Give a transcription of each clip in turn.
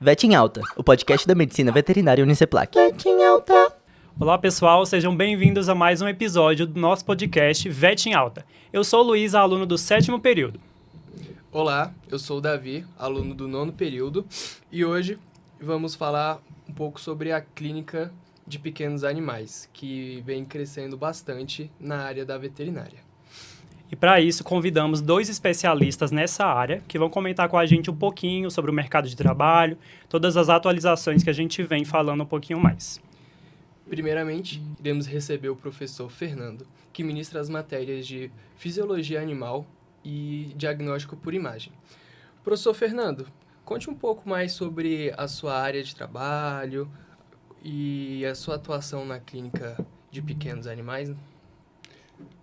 Vet em Alta, o podcast da medicina veterinária Uniceplac. Vet em Alta. Olá pessoal, sejam bem-vindos a mais um episódio do nosso podcast Vet em Alta. Eu sou o Luiz, aluno do 7º período. Olá, eu sou o Davi, aluno do 9º período, e hoje vamos falar um pouco sobre a clínica de pequenos animais, que vem crescendo bastante na área da veterinária. E para isso, convidamos 2 especialistas nessa área que vão comentar com a gente um pouquinho sobre o mercado de trabalho, todas as atualizações que a gente vem falando um pouquinho mais. Primeiramente, iremos receber o professor Fernando, que ministra as matérias de Fisiologia Animal e Diagnóstico por Imagem. Professor Fernando, conte um pouco mais sobre a sua área de trabalho e a sua atuação na clínica de pequenos animais.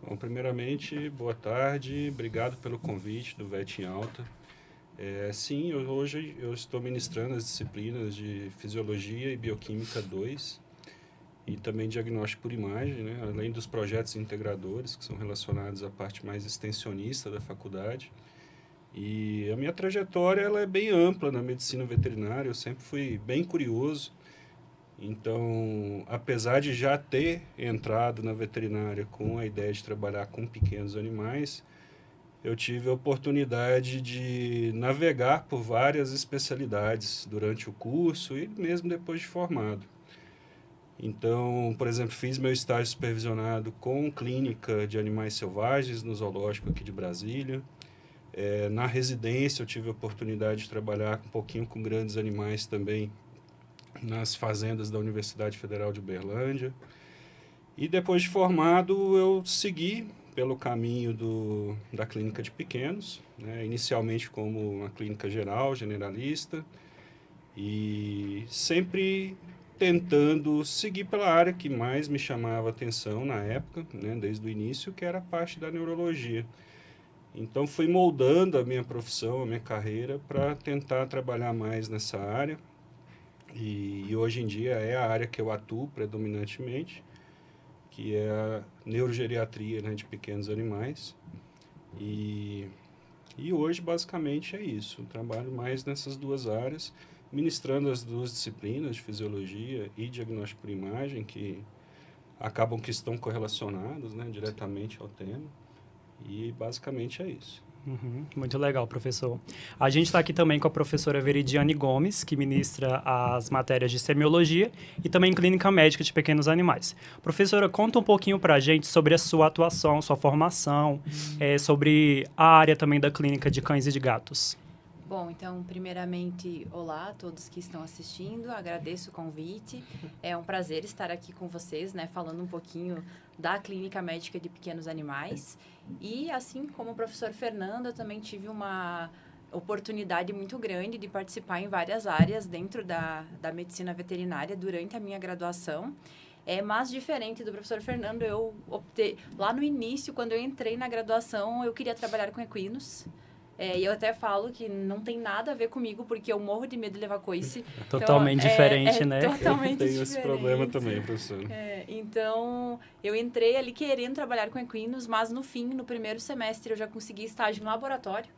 Bom, primeiramente, boa tarde, obrigado pelo convite do Vet em Alta. Sim, hoje eu estou ministrando as disciplinas de Fisiologia e Bioquímica 2 e também Diagnóstico por Imagem, né? Além dos projetos integradores, que são relacionados à parte mais extensionista da faculdade. E a minha trajetória ela é bem ampla na medicina veterinária, eu sempre fui bem curioso. Então, apesar de já ter entrado na veterinária com a ideia de trabalhar com pequenos animais, eu tive a oportunidade de navegar por várias especialidades durante o curso e mesmo depois de formado. Então, por exemplo, fiz meu estágio supervisionado com clínica de animais selvagens no zoológico aqui de Brasília. Na residência eu tive a oportunidade de trabalhar um pouquinho com grandes animais também nas fazendas da Universidade Federal de Uberlândia. E depois de formado, eu segui pelo caminho da clínica de pequenos, né? Inicialmente como uma clínica geral, generalista, e sempre tentando seguir pela área que mais me chamava a atenção na época, né? Desde o início, que era a parte da neurologia. Então, fui moldando a minha profissão, a minha carreira, para tentar trabalhar mais nessa área. E hoje em dia é a área que eu atuo predominantemente, que é a neurogeriatria, né, de pequenos animais. E hoje, basicamente, é isso. Eu trabalho mais nessas duas áreas, ministrando as duas disciplinas de fisiologia e diagnóstico por imagem, que acabam que estão correlacionadas, né, diretamente ao tema. E, basicamente, é isso. Muito legal, professor. A gente está aqui também com a professora Veridiane Gomes, que ministra as matérias de semiologia e também clínica médica de pequenos animais. Professora, conta um pouquinho para a gente sobre a sua atuação, sua formação, sobre a área também da clínica de cães e de gatos. Bom, então, primeiramente, olá a todos que estão assistindo, agradeço o convite. É um prazer estar aqui com vocês, né, falando um pouquinho da clínica médica de pequenos animais. E, assim como o professor Fernando, eu também tive uma oportunidade muito grande de participar em várias áreas dentro da medicina veterinária durante a minha graduação. Mas diferente do professor Fernando, eu optei, lá no início, quando eu entrei na graduação, eu queria trabalhar com equinos. E eu até falo que não tem nada a ver comigo, porque eu morro de medo de levar coice. Totalmente então, diferente, né? Totalmente Eu tenho diferente. esse problema também, professor. Então, eu entrei ali querendo trabalhar com equinos, mas no fim, no primeiro semestre, eu já consegui estágio no laboratório.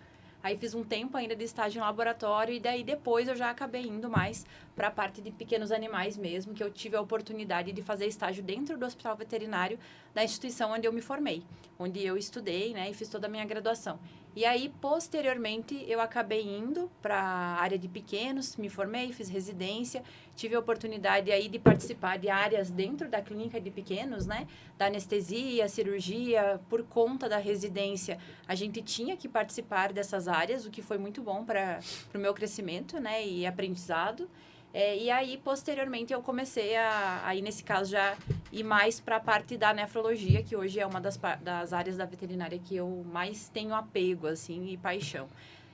Aí fiz um tempo ainda de estágio no laboratório e daí depois eu já acabei indo mais para a parte de pequenos animais mesmo, que eu tive a oportunidade de fazer estágio dentro do hospital veterinário da instituição onde eu me formei, onde eu estudei, né, e fiz toda a minha graduação. E aí, posteriormente, eu acabei indo para a área de pequenos, me formei, fiz residência, tive a oportunidade aí de participar de áreas dentro da clínica de pequenos, né, da anestesia, cirurgia, por conta da residência, a gente tinha que participar dessas áreas, o que foi muito bom para o meu crescimento, né, e aprendizado. E aí, posteriormente, eu comecei a ir, nesse caso, já ir mais para a parte da nefrologia, que hoje é uma das áreas da veterinária que eu mais tenho apego, assim, e paixão.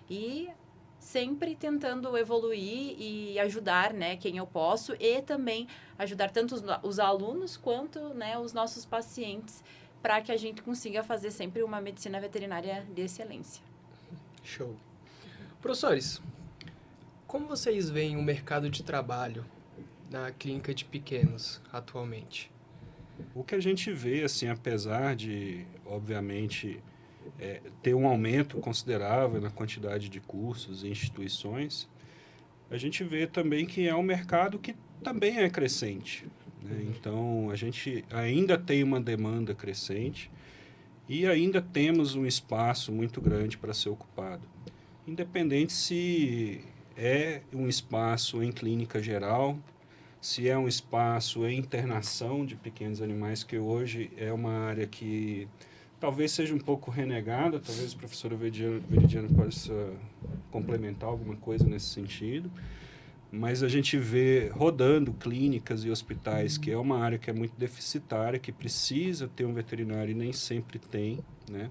E sempre tentando evoluir e ajudar, né, quem eu posso, e também ajudar tanto os alunos quanto, né, os nossos pacientes, para que a gente consiga fazer sempre uma medicina veterinária de excelência. Show. Professores, como vocês veem o mercado de trabalho na clínica de pequenos atualmente? O que a gente vê, assim, apesar de, obviamente, ter um aumento considerável na quantidade de cursos e instituições, a gente vê também que é um mercado que também é crescente, né? Então, a gente ainda tem uma demanda crescente e ainda temos um espaço muito grande para ser ocupado. Independente se é um espaço em clínica geral, se é um espaço em internação de pequenos animais, que hoje é uma área que talvez seja um pouco renegada, talvez a professora Veridiana possa complementar alguma coisa nesse sentido, mas a gente vê rodando clínicas e hospitais, que é uma área que é muito deficitária, que precisa ter um veterinário e nem sempre tem, né?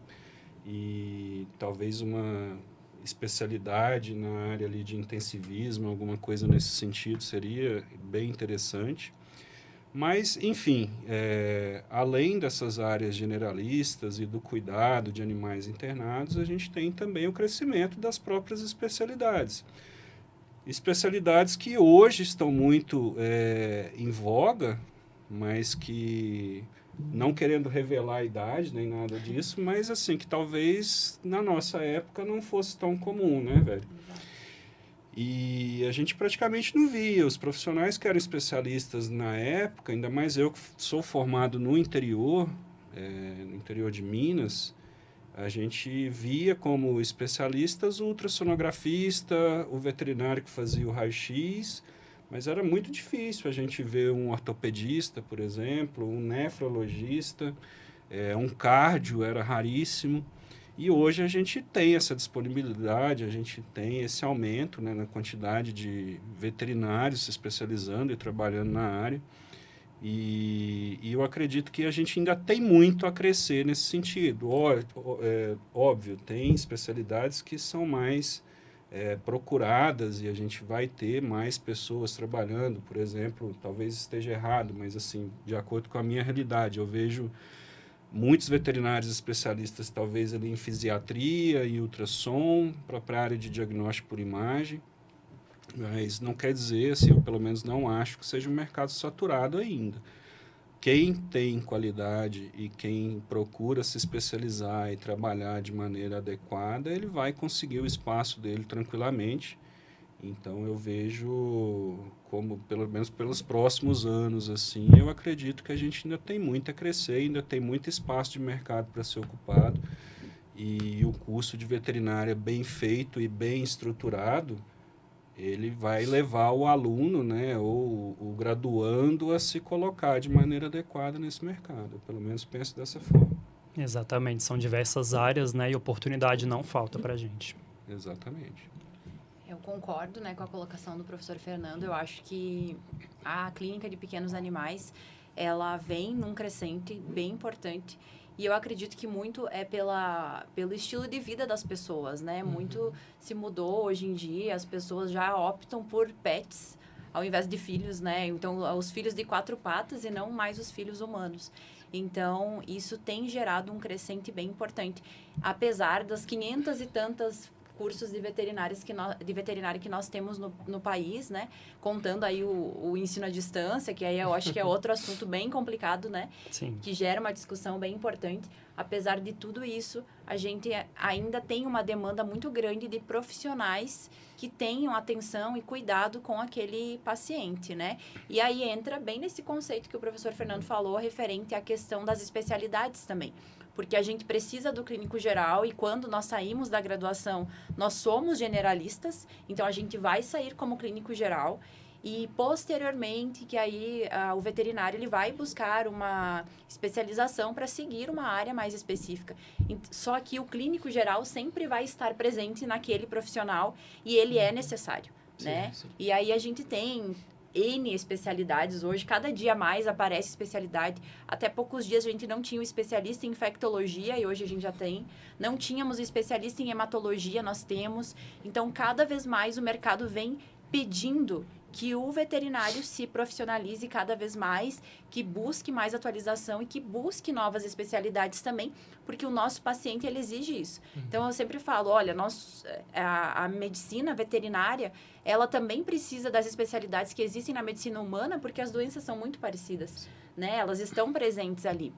E talvez uma especialidade na área ali de intensivismo, alguma coisa nesse sentido seria bem interessante. Mas, enfim, além dessas áreas generalistas e do cuidado de animais internados, a gente tem também o crescimento das próprias especialidades. Especialidades que hoje estão muito em voga, mas que, não querendo revelar a idade nem nada disso, mas assim, que talvez na nossa época não fosse tão comum, né, velho? E a gente praticamente não via. Os profissionais que eram especialistas na época, ainda mais eu que sou formado no interior de Minas, a gente via como especialistas o ultrassonografista, o veterinário que fazia o raio-x, mas era muito difícil a gente ver um ortopedista, por exemplo, um nefrologista, um cardio era raríssimo. E hoje a gente tem essa disponibilidade, a gente tem esse aumento, né, na quantidade de veterinários se especializando e trabalhando na área. E eu acredito que a gente ainda tem muito a crescer nesse sentido. Óbvio, tem especialidades que são mais procuradas e a gente vai ter mais pessoas trabalhando. Por exemplo, talvez esteja errado, mas assim, de acordo com a minha realidade, eu vejo muitos veterinários especialistas, talvez ali em fisiatria e ultrassom, para a área de diagnóstico por imagem, mas não quer dizer, assim, eu pelo menos não acho que seja um mercado saturado ainda. Quem tem qualidade e quem procura se especializar e trabalhar de maneira adequada, ele vai conseguir o espaço dele tranquilamente. Então, eu vejo como, pelo menos pelos próximos anos, assim, eu acredito que a gente ainda tem muito a crescer, ainda tem muito espaço de mercado para ser ocupado. E o curso de veterinária bem feito e bem estruturado, ele vai levar o aluno, né, ou o graduando a se colocar de maneira adequada nesse mercado. Eu, pelo menos, penso dessa forma. Exatamente, são diversas áreas, né, e oportunidade não falta para a gente. Exatamente. Eu concordo, né, com a colocação do professor Fernando. Eu acho que a clínica de pequenos animais, ela vem num crescente bem importante. E eu acredito que muito é pelo estilo de vida das pessoas, né? Muito se mudou hoje em dia, as pessoas já optam por pets ao invés de filhos, né? Então, os filhos de 4 patas e não mais os filhos humanos. Então, isso tem gerado um crescente bem importante. Apesar das 500 e tantas cursos de veterinária que nós temos no país, né? Contando aí o ensino à distância, que aí eu acho que é outro assunto bem complicado, né? Sim. Que gera uma discussão bem importante. Apesar de tudo isso, a gente ainda tem uma demanda muito grande de profissionais que tenham atenção e cuidado com aquele paciente, né? E aí entra bem nesse conceito que o professor Fernando falou, referente à questão das especialidades também. Porque a gente precisa do clínico geral e quando nós saímos da graduação, nós somos generalistas, então a gente vai sair como clínico geral e posteriormente que aí o veterinário ele vai buscar uma especialização para seguir uma área mais específica. Só que o clínico geral sempre vai estar presente naquele profissional e ele é necessário, né? Sim. E aí a gente tem N especialidades hoje, cada dia mais aparece especialidade. Até poucos dias a gente não tinha um especialista em infectologia e hoje a gente já tem. Não tínhamos especialista em hematologia, nós temos. Então, cada vez mais o mercado vem pedindo que o veterinário se profissionalize cada vez mais, que busque mais atualização e que busque novas especialidades também, porque o nosso paciente, ele exige isso. Então, eu sempre falo, olha, a medicina veterinária, ela também precisa das especialidades que existem na medicina humana, porque as doenças são muito parecidas, né? Elas estão presentes ali.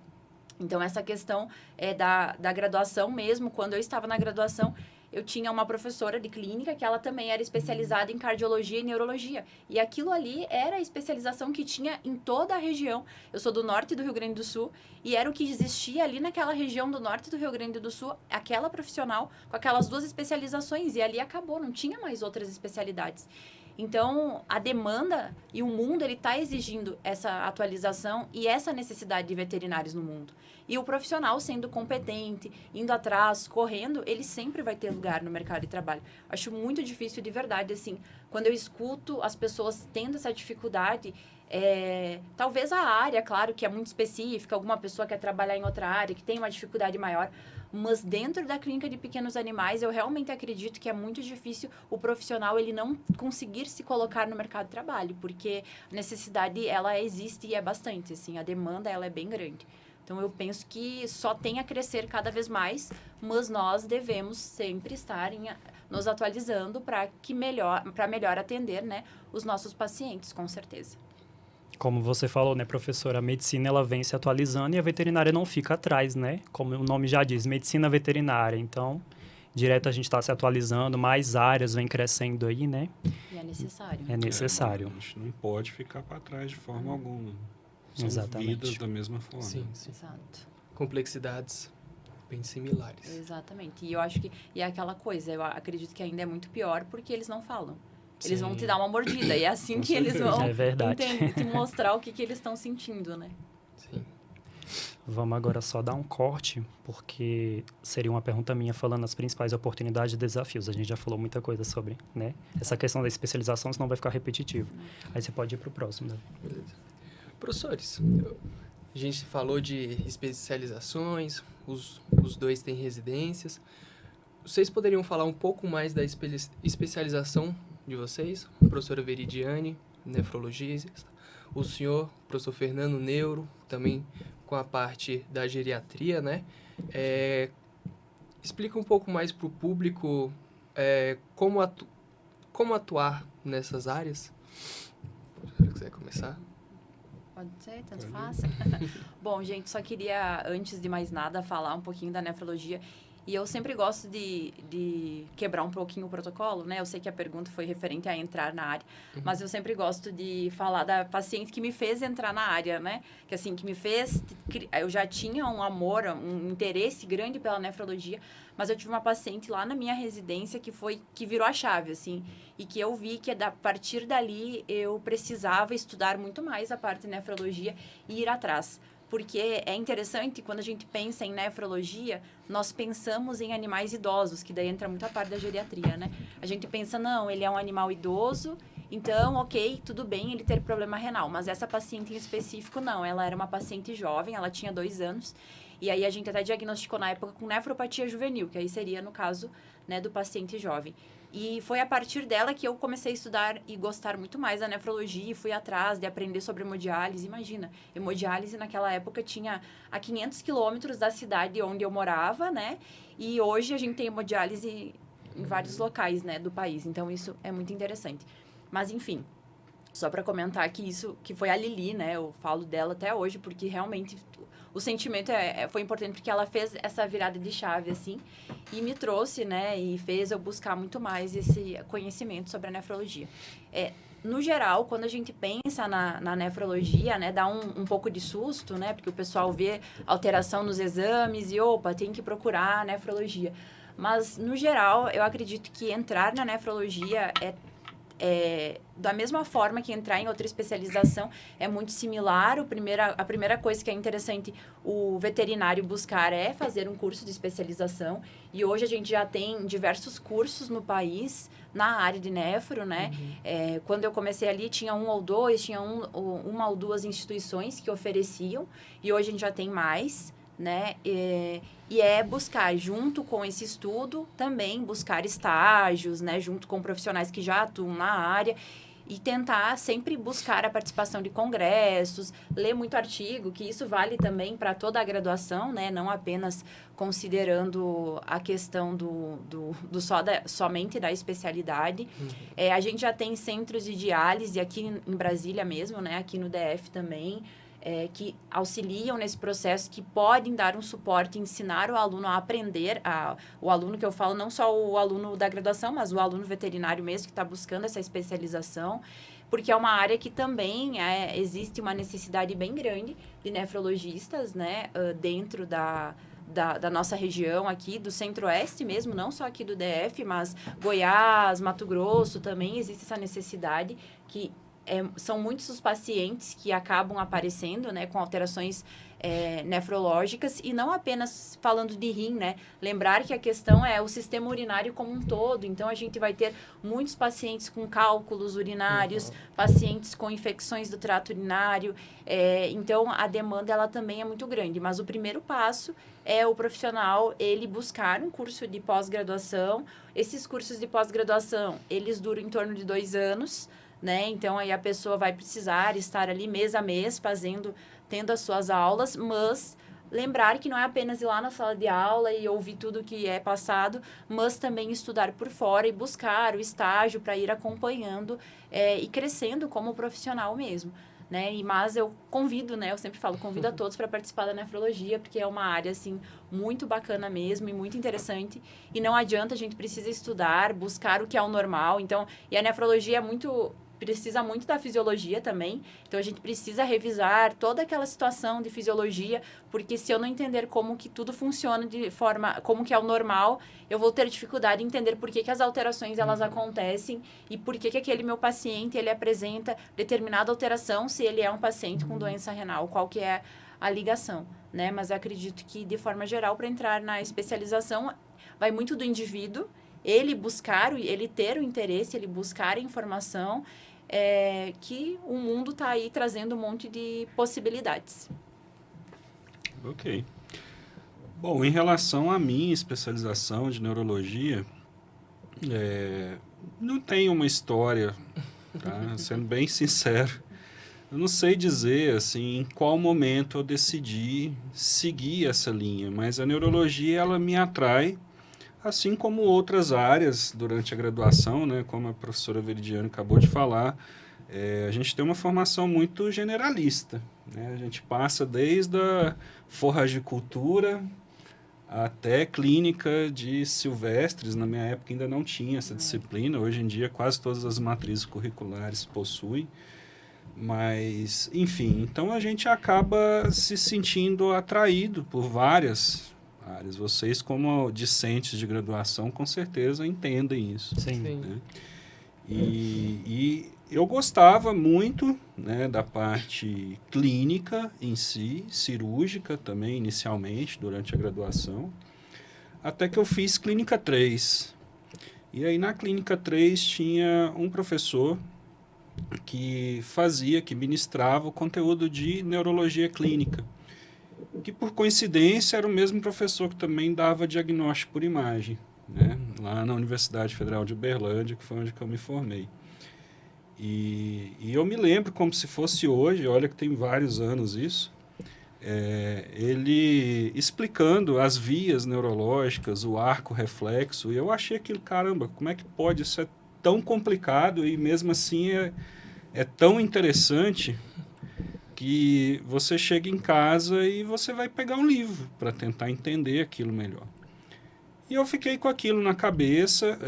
Então, essa questão da graduação mesmo, quando eu estava na graduação, eu tinha uma professora de clínica que ela também era especializada em cardiologia e neurologia. E aquilo ali era a especialização que tinha em toda a região. Eu sou do norte do Rio Grande do Sul e era o que existia ali naquela região do norte do Rio Grande do Sul, aquela profissional com aquelas 2 especializações. E ali acabou, não tinha mais outras especialidades. Então, a demanda e o mundo, ele está exigindo essa atualização e essa necessidade de veterinários no mundo. E o profissional sendo competente, indo atrás, correndo, ele sempre vai ter lugar no mercado de trabalho. Acho muito difícil, de verdade, assim, quando eu escuto as pessoas tendo essa dificuldade, talvez a área, claro, que é muito específica, alguma pessoa quer trabalhar em outra área, que tem uma dificuldade maior, mas dentro da clínica de pequenos animais, eu realmente acredito que é muito difícil o profissional ele não conseguir se colocar no mercado de trabalho, porque a necessidade, ela existe e é bastante, assim, a demanda, ela é bem grande. Então, eu penso que só tem a crescer cada vez mais, mas nós devemos sempre estar nos atualizando para melhor atender, né, os nossos pacientes, com certeza. Como você falou, né, professora, a medicina ela vem se atualizando e a veterinária não fica atrás, né? Como o nome já diz, medicina veterinária. Então, direto a gente está se atualizando, mais áreas vem crescendo aí, né? E é necessário. É necessário. A gente não pode ficar para trás de forma alguma. São Exatamente. vidas da mesma forma. Sim. Exato. Complexidades bem similares. Exatamente. E eu acho que é aquela coisa, eu acredito que ainda é muito pior porque eles não falam. Eles Sim. vão te dar uma mordida e é assim Com que eles certeza. vão É verdade. te mostrar o que eles estão sentindo, né? Sim. Vamos agora só dar um corte, porque seria uma pergunta minha falando as principais oportunidades e desafios. A gente já falou muita coisa sobre, né? Essa questão da especialização, senão vai ficar repetitivo. Aí você pode ir para o próximo, né? Beleza. Professores, a gente falou de especializações, os 2 têm residências. Vocês poderiam falar um pouco mais da especialização de vocês? Professora Veridiane, nefrologista. O senhor, professor Fernando, neuro, também com a parte da geriatria, né? Explica um pouco mais para o público como atuar nessas áreas. Se quiser começar. Pode ser, tanto faz. Bom, gente, só queria, antes de mais nada, falar um pouquinho da nefrologia. E eu sempre gosto de quebrar um pouquinho o protocolo, né? Eu sei que a pergunta foi referente a entrar na área, mas eu sempre gosto de falar da paciente que me fez entrar na área, né? Que assim, que me fez... Eu já tinha um amor, um interesse grande pela nefrologia, mas eu tive uma paciente lá na minha residência que virou a chave, assim, e que eu vi que a partir dali eu precisava estudar muito mais a parte de nefrologia e ir atrás. Porque é interessante, quando a gente pensa em nefrologia, nós pensamos em animais idosos, que daí entra muito a parte da geriatria, né? A gente pensa, não, ele é um animal idoso, então, ok, tudo bem ele ter problema renal. Mas essa paciente em específico, não. Ela era uma paciente jovem, ela tinha 2 anos. E aí, a gente até diagnosticou na época com nefropatia juvenil, que aí seria, no caso, né, do paciente jovem. E foi a partir dela que eu comecei a estudar e gostar muito mais da nefrologia e fui atrás de aprender sobre hemodiálise. Imagina, hemodiálise naquela época tinha a 500 quilômetros da cidade onde eu morava, né? E hoje a gente tem hemodiálise em vários locais, né, do país. Então, isso é muito interessante. Mas, enfim, só para comentar que foi a Lili, né? Eu falo dela até hoje, porque realmente o sentimento foi importante, porque ela fez essa virada de chave, assim, e me trouxe, né? E fez eu buscar muito mais esse conhecimento sobre a nefrologia. No geral, quando a gente pensa na nefrologia, né? Dá um pouco de susto, né? Porque o pessoal vê alteração nos exames e, opa, tem que procurar a nefrologia. Mas, no geral, eu acredito que entrar na nefrologia da mesma forma que entrar em outra especialização, é muito similar. A primeira coisa que é interessante o veterinário buscar é fazer um curso de especialização. E hoje a gente já tem diversos cursos no país na área de nefro, né? Quando eu comecei ali, tinha 1 ou 2, tinha uma ou 2 instituições que ofereciam. E hoje a gente já tem mais, né? E é buscar, junto com esse estudo, também buscar estágios, né, junto com profissionais que já atuam na área e tentar sempre buscar a participação de congressos, ler muito artigo, que isso vale também para toda a graduação, né, não apenas considerando a questão somente da especialidade. A gente já tem centros de diálise aqui em Brasília mesmo, né, aqui no DF também. que auxiliam nesse processo, que podem dar um suporte, ensinar o aluno a aprender, o aluno que eu falo, não só o aluno da graduação, mas o aluno veterinário mesmo, que está buscando essa especialização, porque é uma área que também existe uma necessidade bem grande de nefrologistas, né, dentro da nossa região aqui, do Centro-Oeste mesmo, não só aqui do DF, mas Goiás, Mato Grosso, também existe essa necessidade que são muitos os pacientes que acabam aparecendo, né, com alterações nefrológicas, e não apenas falando de rim, né? Lembrar que a questão é o sistema urinário como um todo. Então, a gente vai ter muitos pacientes com cálculos urinários, pacientes com infecções do trato urinário. Então, a demanda, ela também é muito grande. Mas o primeiro passo é o profissional, ele buscar um curso de pós-graduação. Esses cursos de pós-graduação, eles duram em torno de 2 anos, né? Então, aí a pessoa vai precisar estar ali mês a mês tendo as suas aulas, mas lembrar que não é apenas ir lá na sala de aula e ouvir tudo que é passado, mas também estudar por fora e buscar o estágio para ir acompanhando e crescendo como profissional mesmo, né? Mas eu convido, né? Eu sempre falo, convido a todos para participar da nefrologia, porque é uma área, assim, muito bacana mesmo e muito interessante. E não adianta, a gente precisa estudar, buscar o que é o normal. Então, e a nefrologia precisa muito da fisiologia também, então a gente precisa revisar toda aquela situação de fisiologia, porque se eu não entender como que tudo funciona de forma, como que é o normal, eu vou ter dificuldade em entender por que as alterações elas acontecem e por que aquele meu paciente ele apresenta determinada alteração, se ele é um paciente com doença renal, qual que é a ligação, né? Mas eu acredito que, de forma geral, para entrar na especialização, vai muito do indivíduo, ele ter o interesse, ele buscar a informação, que o mundo está aí trazendo um monte de possibilidades. Ok. Bom, em relação à minha especialização de neurologia, não tem uma história, tá? Sendo bem sincero. Eu não sei dizer, assim, em qual momento eu decidi seguir essa linha, mas a neurologia, ela me atrai, assim como outras áreas durante a graduação, né, como a professora Veridiane acabou de falar, a gente tem uma formação muito generalista, né? A gente passa desde a forragicultura até clínica de silvestres. Na minha época ainda não tinha essa disciplina, hoje em dia quase todas as matrizes curriculares possuem, mas, enfim, então a gente acaba se sentindo atraído por várias áreas. Vocês, como discentes de graduação, com certeza entendem isso. Sim. Né? E eu gostava muito, né, da parte clínica em si, cirúrgica também, inicialmente, durante a graduação, até que eu fiz Clínica 3. E aí, na Clínica 3, tinha um professor que ministrava o conteúdo de neurologia clínica, que por coincidência era o mesmo professor que também dava diagnóstico por imagem, né? Lá na Universidade Federal de Uberlândia, que foi onde que eu me formei. E eu me lembro como se fosse hoje, olha que tem vários anos isso, ele explicando as vias neurológicas, o arco reflexo, e eu achei aquilo, caramba, como é que pode? Isso é tão complicado e mesmo assim é tão interessante, que você chega em casa e você vai pegar um livro para tentar entender aquilo melhor. E eu fiquei com aquilo na cabeça,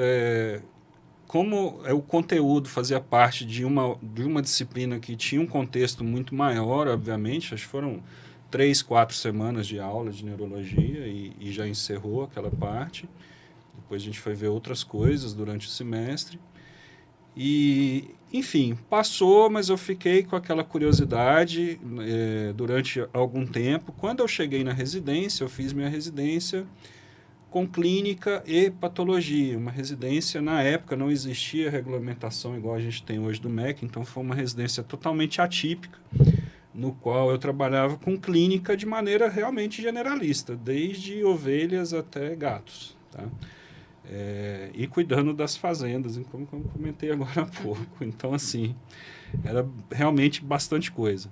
como o conteúdo fazia parte de uma disciplina que tinha um contexto muito maior, obviamente, acho que foram 3, 4 semanas de aula de neurologia e já encerrou aquela parte. Depois a gente foi ver outras coisas durante o semestre. E, enfim, passou, mas eu fiquei com aquela curiosidade durante algum tempo. Quando eu cheguei na residência, eu fiz minha residência com clínica e patologia. Uma residência, na época, não existia regulamentação igual a gente tem hoje do MEC, então foi uma residência totalmente atípica, no qual eu trabalhava com clínica de maneira realmente generalista, desde ovelhas até gatos, tá? E cuidando das fazendas, como comentei agora há pouco. Então, assim, era realmente bastante coisa.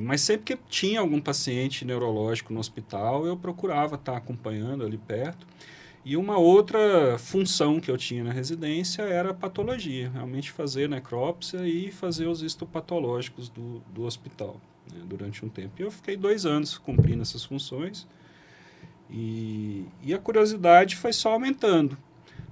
Mas sempre que tinha algum paciente neurológico no hospital, eu procurava estar acompanhando ali perto. E uma outra função que eu tinha na residência era a patologia, realmente fazer necrópsia e fazer os histopatológicos do hospital, né, durante um tempo. E eu fiquei 2 anos cumprindo essas funções e a curiosidade foi só aumentando.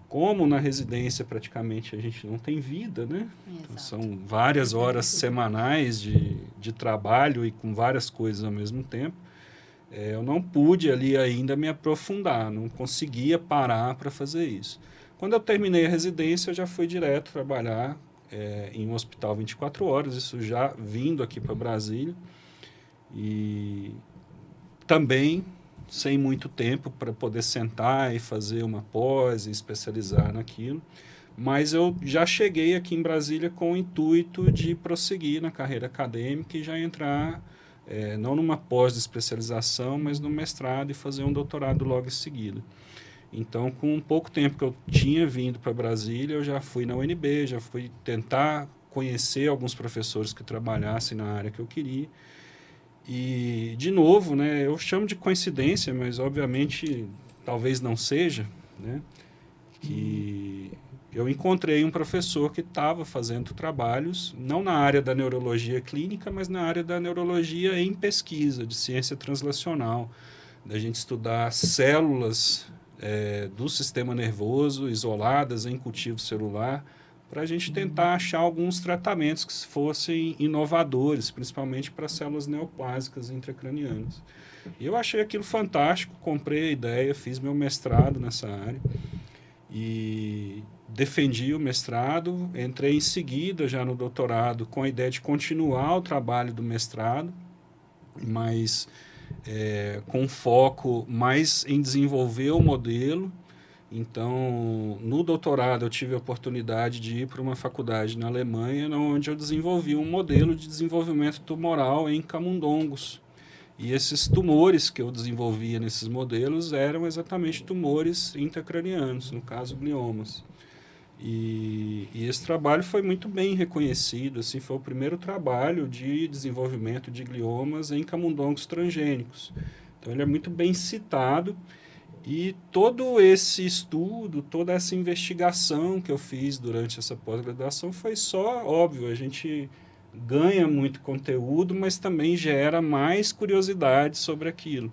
Como na residência praticamente a gente não tem vida, né? Então, são várias horas semanais de trabalho e com várias coisas ao mesmo tempo. Eu não pude ali ainda me aprofundar, não conseguia parar para fazer isso. Quando eu terminei a residência, eu já fui direto trabalhar em um hospital 24 horas, isso já vindo aqui para Brasília. E também sem muito tempo para poder sentar e fazer uma pós e especializar naquilo. Mas eu já cheguei aqui em Brasília com o intuito de prosseguir na carreira acadêmica e já entrar... não numa pós de especialização, mas no mestrado e fazer um doutorado logo em seguida. Então, com um pouco tempo que eu tinha vindo para Brasília, eu já fui na UNB, já fui tentar conhecer alguns professores que trabalhassem na área que eu queria. E, de novo, né, eu chamo de coincidência, mas obviamente talvez não seja, né, que eu encontrei um professor que estava fazendo trabalhos, não na área da neurologia clínica, mas na área da neurologia em pesquisa, de ciência translacional, da gente estudar células do sistema nervoso isoladas em cultivo celular, para a gente tentar achar alguns tratamentos que fossem inovadores, principalmente para células neoplásicas intracranianas. E eu achei aquilo fantástico, comprei a ideia, fiz meu mestrado nessa área e defendi o mestrado, entrei em seguida já no doutorado com a ideia de continuar o trabalho do mestrado, mas com foco mais em desenvolver o modelo. Então, no doutorado eu tive a oportunidade de ir para uma faculdade na Alemanha, onde eu desenvolvi um modelo de desenvolvimento tumoral em camundongos. E esses tumores que eu desenvolvia nesses modelos eram exatamente tumores intracranianos, no caso gliomas. E esse trabalho foi muito bem reconhecido, assim, foi o primeiro trabalho de desenvolvimento de gliomas em camundongos transgênicos. Então ele é muito bem citado e todo esse estudo, toda essa investigação que eu fiz durante essa pós-graduação foi só, óbvio, a gente ganha muito conteúdo, mas também gera mais curiosidade sobre aquilo.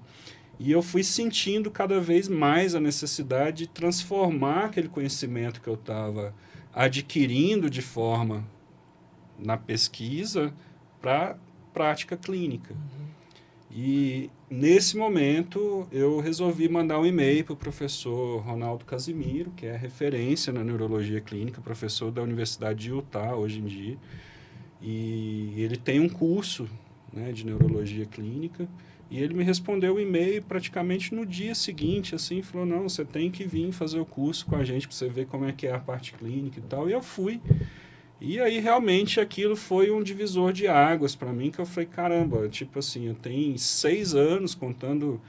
E eu fui sentindo cada vez mais a necessidade de transformar aquele conhecimento que eu estava adquirindo de forma na pesquisa para prática clínica. E nesse momento eu resolvi mandar um e-mail para o professor Ronaldo Casimiro, que é referência na neurologia clínica, professor da Universidade de Utah hoje em dia. E ele tem um curso, né, de neurologia clínica. E ele me respondeu o e-mail praticamente no dia seguinte, assim, falou, não, você tem que vir fazer o curso com a gente para você ver como é que é a parte clínica e tal. E eu fui. E aí, realmente, aquilo foi um divisor de águas para mim, que eu falei, caramba, tipo assim, eu tenho 6 anos contando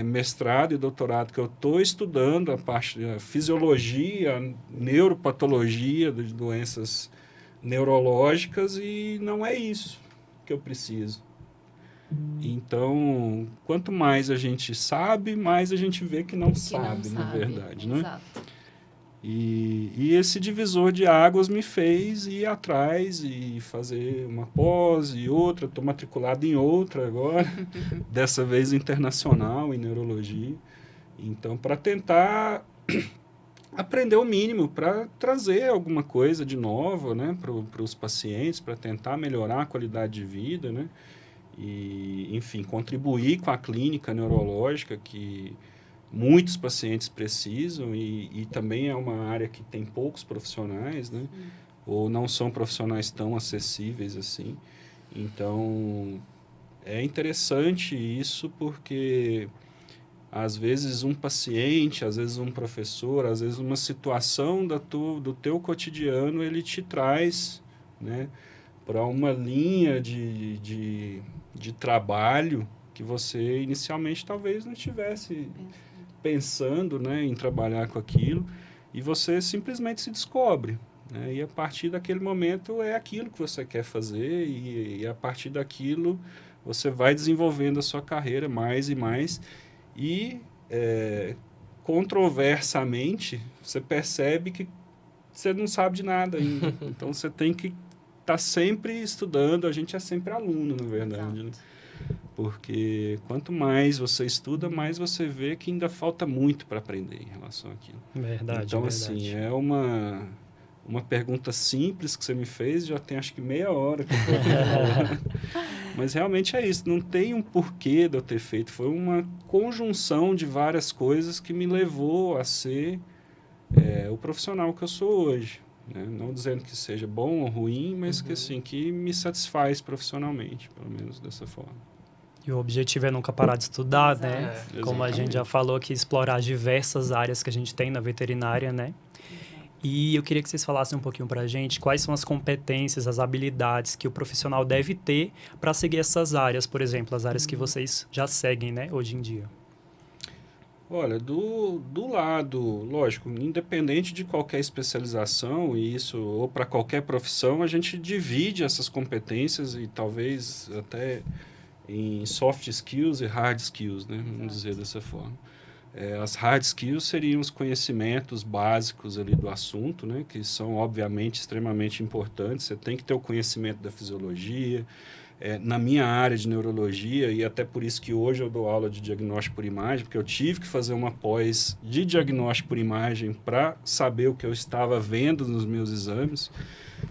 mestrado e doutorado que eu estou estudando a parte da fisiologia, neuropatologia de doenças neurológicas e não é isso que eu preciso. Então, quanto mais a gente sabe, mais a gente vê que não sabe, na verdade, né? Exato. E esse divisor de águas me fez ir atrás e fazer uma pós e outra. Estou matriculado em outra agora, dessa vez internacional, em neurologia. Então, para tentar aprender o mínimo, para trazer alguma coisa de nova, né, para os pacientes, para tentar melhorar a qualidade de vida, né? E, enfim, contribuir com a clínica neurológica que muitos pacientes precisam e também é uma área que tem poucos profissionais, né? Ou não são profissionais tão acessíveis assim. Então, é interessante isso porque, às vezes, um paciente, às vezes um professor, às vezes uma situação do teu cotidiano, ele te traz, né, para uma linha de trabalho que você inicialmente talvez não estivesse pensando, né, em trabalhar com aquilo, e você simplesmente se descobre, né, e a partir daquele momento é aquilo que você quer fazer e a partir daquilo você vai desenvolvendo a sua carreira mais e mais e controversamente, você percebe que você não sabe de nada ainda. Então, você tem que estar sempre estudando. A gente é sempre aluno, na verdade, né? Porque quanto mais você estuda, mais você vê que ainda falta muito para aprender em relação àquilo. Verdade, Então, verdade. assim, é uma pergunta simples que você me fez, já tem acho que meia hora que eu tô falando. Mas realmente é isso, não tem um porquê de eu ter feito. Foi uma conjunção de várias coisas que me levou a ser o profissional que eu sou hoje. Né? Não dizendo que seja bom ou ruim, mas que, assim, que me satisfaz profissionalmente, pelo menos dessa forma. E o objetivo é nunca parar de estudar, né? Exato. Como a gente já falou aqui, explorar as diversas áreas que a gente tem na veterinária, né? E eu queria que vocês falassem um pouquinho pra gente quais são as competências, as habilidades que o profissional deve ter para seguir essas áreas, por exemplo, as áreas que vocês já seguem, né, hoje em dia. Olha, do lado, lógico, independente de qualquer especialização, e isso, ou para qualquer profissão, a gente divide essas competências e talvez até em soft skills e hard skills, né? Vamos dizer dessa forma. As hard skills seriam os conhecimentos básicos ali do assunto, né? Que são, obviamente, extremamente importantes. Você tem que ter o conhecimento da fisiologia. Na minha área de neurologia, e até por isso que hoje eu dou aula de diagnóstico por imagem, porque eu tive que fazer uma pós de diagnóstico por imagem para saber o que eu estava vendo nos meus exames.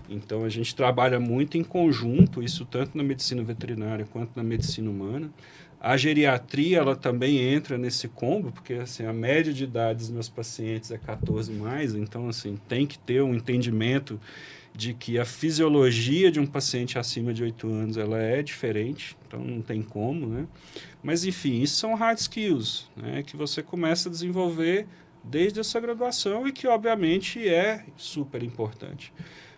Então, a gente trabalha muito em conjunto, isso tanto na medicina veterinária quanto na medicina humana. A geriatria, ela também entra nesse combo, porque assim, a média de idade dos meus pacientes é 14+, então assim, tem que ter um entendimento de que a fisiologia de um paciente acima de 8 anos ela é diferente, então não tem como, né? Mas, enfim, isso são hard skills, né? Que você começa a desenvolver desde essa graduação e que, obviamente, é super importante.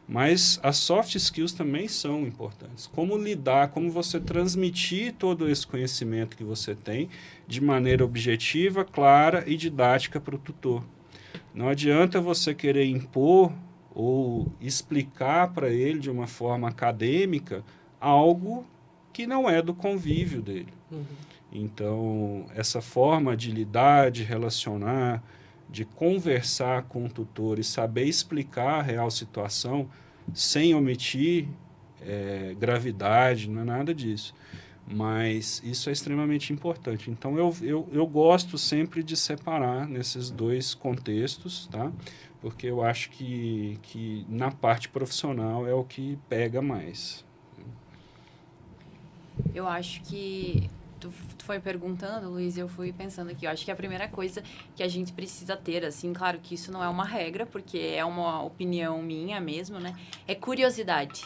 Mas as soft skills também são importantes. Como lidar, como você transmitir todo esse conhecimento que você tem de maneira objetiva, clara e didática para o tutor. Não adianta você querer impor ou explicar para ele de uma forma acadêmica algo que não é do convívio dele. Então, essa forma de lidar, de relacionar, de conversar com o tutor e saber explicar a real situação sem omitir gravidade, não é nada disso. Mas isso é extremamente importante. Então, eu gosto sempre de separar nesses dois contextos, tá? Porque eu acho que na parte profissional é o que pega mais. Eu acho que tu foi perguntando, Luiz, e eu fui pensando aqui. Eu acho que a primeira coisa que a gente precisa ter, assim, claro que isso não é uma regra, porque é uma opinião minha mesmo, né? É curiosidade.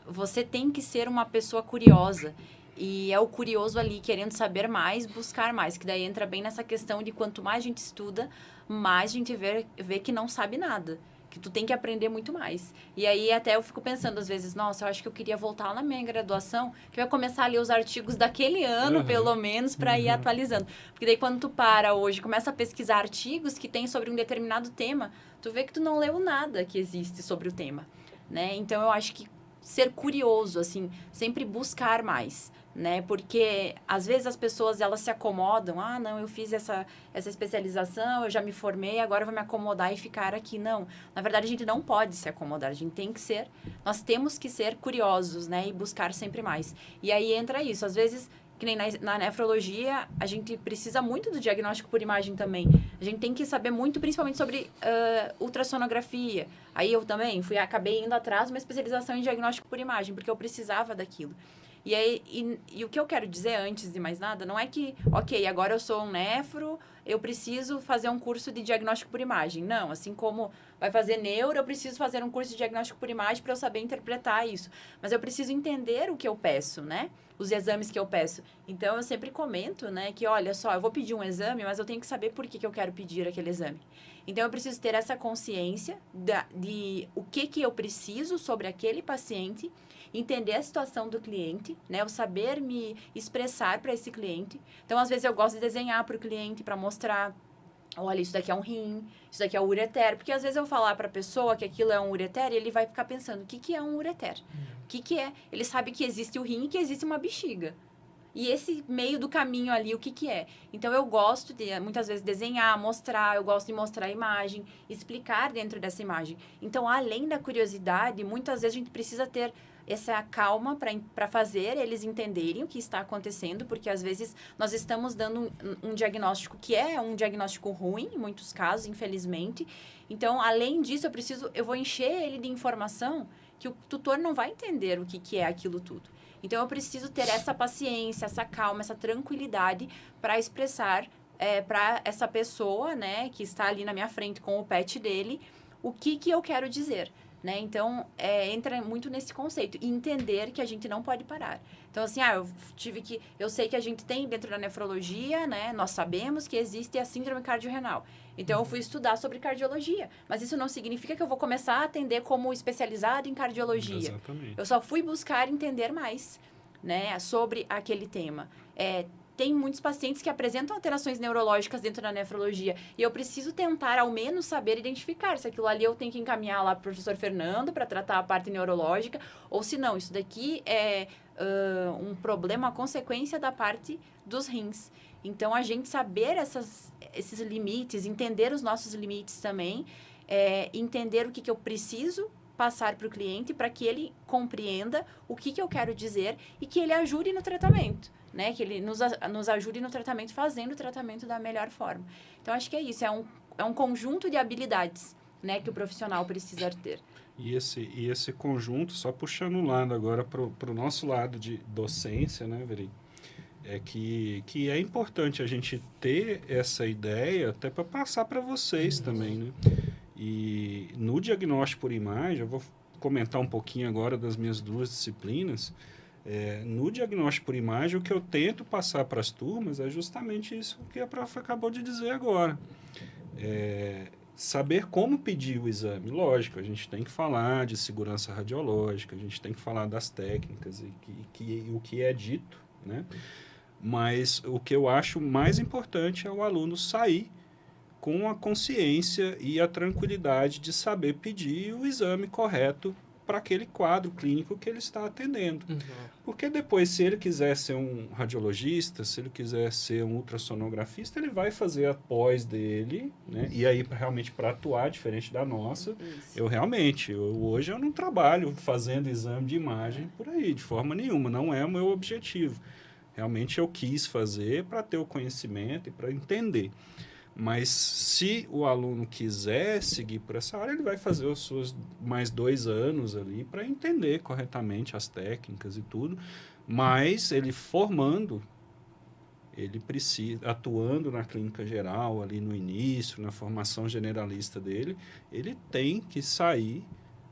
Você tem que ser uma pessoa curiosa. E é o curioso ali querendo saber mais, buscar mais. Que daí entra bem nessa questão de quanto mais a gente estuda, mais a gente vê que não sabe nada. Que tu tem que aprender muito mais. E aí até eu fico pensando às vezes, nossa, eu acho que eu queria voltar na minha graduação, que eu ia começar a ler os artigos daquele ano, pelo menos, para ir atualizando. Porque daí quando tu para hoje, começa a pesquisar artigos que tem sobre um determinado tema, tu vê que tu não leu nada que existe sobre o tema, né? Então eu acho que ser curioso, assim, sempre buscar mais, né? Porque às vezes as pessoas elas se acomodam, não, eu fiz essa especialização, eu já me formei, agora eu vou me acomodar e ficar aqui. Não, na verdade a gente não pode se acomodar, a gente tem que ser, nós temos que ser curiosos, né? E buscar sempre mais. E aí entra isso, às vezes, que nem na nefrologia, a gente precisa muito do diagnóstico por imagem também. A gente tem que saber muito, principalmente sobre ultrassonografia. Aí eu também acabei indo atrás de uma especialização em diagnóstico por imagem, porque eu precisava daquilo. E aí, e o que eu quero dizer antes de mais nada, não é que, ok, agora eu sou um nefro, eu preciso fazer um curso de diagnóstico por imagem. Não, assim como vai fazer neuro, eu preciso fazer um curso de diagnóstico por imagem para eu saber interpretar isso. Mas eu preciso entender o que eu peço, né? Os exames que eu peço. Então, eu sempre comento, né, que olha só, eu vou pedir um exame, mas eu tenho que saber por que eu quero pedir aquele exame. Então, eu preciso ter essa consciência de o que eu preciso sobre aquele paciente, entender a situação do cliente, né? Eu saber me expressar para esse cliente. Então, às vezes, eu gosto de desenhar para o cliente, para mostrar, olha, isso daqui é um rim, isso daqui é um ureter. Porque, às vezes, eu falar para a pessoa que aquilo é um ureter e ele vai ficar pensando, o que é um ureter? O que é? Ele sabe que existe o rim e que existe uma bexiga. E esse meio do caminho ali, o que que é? Então, eu gosto de, muitas vezes, desenhar, mostrar, eu gosto de mostrar a imagem, explicar dentro dessa imagem. Então, além da curiosidade, muitas vezes a gente precisa ter essa calma para fazer eles entenderem o que está acontecendo, porque às vezes nós estamos dando um diagnóstico que é um diagnóstico ruim, em muitos casos, infelizmente. Então, além disso, eu vou encher ele de informação que o tutor não vai entender o que, que é aquilo tudo. Então, eu preciso ter essa paciência, essa calma, essa tranquilidade para expressar para essa pessoa, né, que está ali na minha frente com o pet dele, o que, que eu quero dizer. Né? Então, entra muito nesse conceito. E entender que a gente não pode parar. Então, assim, eu sei que a gente tem dentro da nefrologia, né? Nós sabemos que existe a síndrome cardiorrenal. Então, eu fui estudar sobre cardiologia. Mas isso não significa que eu vou começar a atender como especializado em cardiologia. Exatamente. Eu só fui buscar entender mais, né? Sobre aquele tema. Tem muitos pacientes que apresentam alterações neurológicas dentro da nefrologia. E eu preciso tentar, ao menos, saber identificar se aquilo ali eu tenho que encaminhar lá para o professor Fernando para tratar a parte neurológica, ou se não, isso daqui é um problema, a consequência da parte dos rins. Então, a gente saber esses limites, entender os nossos limites também, entender o que eu preciso passar para o cliente para que ele compreenda o que eu quero dizer e que ele ajude no tratamento. Né, que ele nos ajude no tratamento, fazendo o tratamento da melhor forma. Então, acho que é isso. É um conjunto de habilidades, né, que o profissional precisa ter. E esse conjunto, só puxando um lado agora para o nosso lado de docência, né, Veri? Que é importante a gente ter essa ideia até para passar para vocês também, né? E no diagnóstico por imagem, eu vou comentar um pouquinho agora das minhas duas disciplinas. No diagnóstico por imagem, o que eu tento passar para as turmas é justamente isso que a prof acabou de dizer agora. Saber como pedir o exame. Lógico, a gente tem que falar de segurança radiológica, a gente tem que falar das técnicas e o que é dito, né? Mas o que eu acho mais importante é o aluno sair com a consciência e a tranquilidade de saber pedir o exame correto para aquele quadro clínico que ele está atendendo. Uhum. Porque depois, se ele quiser ser um radiologista, se ele quiser ser um ultrassonografista, ele vai fazer a pós dele, né? E aí, realmente, para atuar, diferente da nossa, hoje eu não trabalho fazendo exame de imagem por aí, de forma nenhuma, não é o meu objetivo. Realmente eu quis fazer para ter o conhecimento e para entender. Mas se o aluno quiser seguir por essa área, ele vai fazer os seus mais 2 anos ali para entender corretamente as técnicas e tudo. Mas ele formando, ele precisa, atuando na clínica geral ali no início, na formação generalista dele, ele tem que sair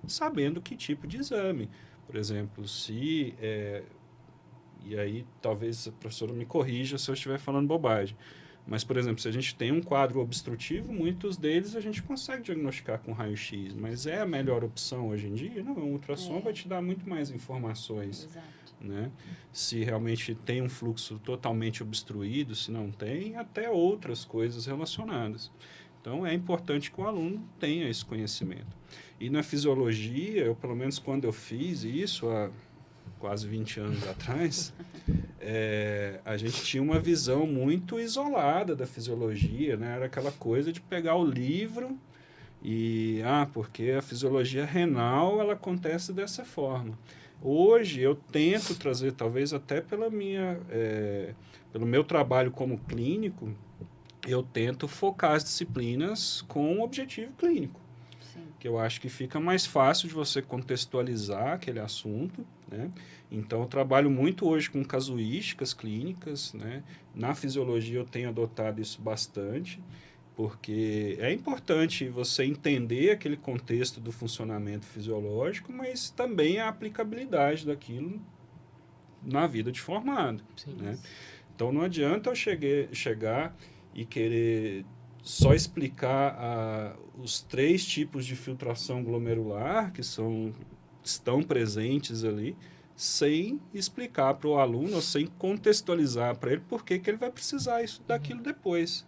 sabendo que tipo de exame. Por exemplo, e aí talvez a professora me corrija se eu estiver falando bobagem. Mas, por exemplo, se a gente tem um quadro obstrutivo, muitos deles a gente consegue diagnosticar com raio-x, mas é a melhor opção hoje em dia? Não, o ultrassom vai te dar muito mais informações. Exato. Né? Se realmente tem um fluxo totalmente obstruído, se não tem, até outras coisas relacionadas. Então, é importante que o aluno tenha esse conhecimento. E na fisiologia, eu, pelo menos quando eu fiz isso há quase 20 anos atrás, a gente tinha uma visão muito isolada da fisiologia, né? Era aquela coisa de pegar o livro e, porque a fisiologia renal, ela acontece dessa forma. Hoje, eu tento trazer, talvez até pelo meu trabalho como clínico, eu tento focar as disciplinas com um objetivo clínico. Sim. Que eu acho que fica mais fácil de você contextualizar aquele assunto, né? Então, eu trabalho muito hoje com casuísticas clínicas, né? Na fisiologia, eu tenho adotado isso bastante, porque é importante você entender aquele contexto do funcionamento fisiológico, mas também a aplicabilidade daquilo na vida de formado. Sim. Né? Então, não adianta eu chegar e querer só explicar os 3 tipos de filtração glomerular que estão presentes ali, sem explicar para o aluno, ou sem contextualizar para ele por que ele vai precisar daquilo depois.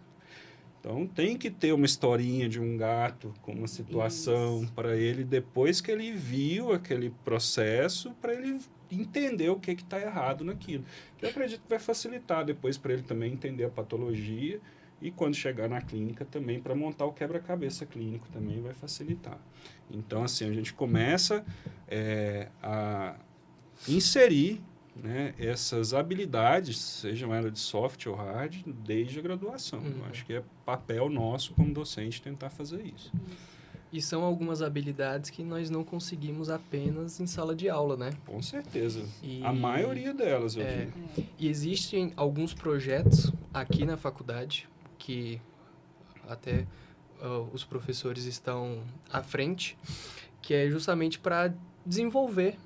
Então, tem que ter uma historinha de um gato com uma situação para ele, depois que ele viu aquele processo, para ele entender o que está errado naquilo. Eu acredito que vai facilitar depois para ele também entender a patologia e quando chegar na clínica também, para montar o quebra-cabeça clínico também vai facilitar. Então, assim, a gente começa a inserir, né, essas habilidades, sejam elas de soft ou hard, desde a graduação. Eu acho que é papel nosso como docente tentar fazer isso. E são algumas habilidades que nós não conseguimos apenas em sala de aula, né? Com certeza. E- A maioria delas, eu digo. E existem alguns projetos aqui na faculdade que até os professores estão à frente, que é justamente para desenvolver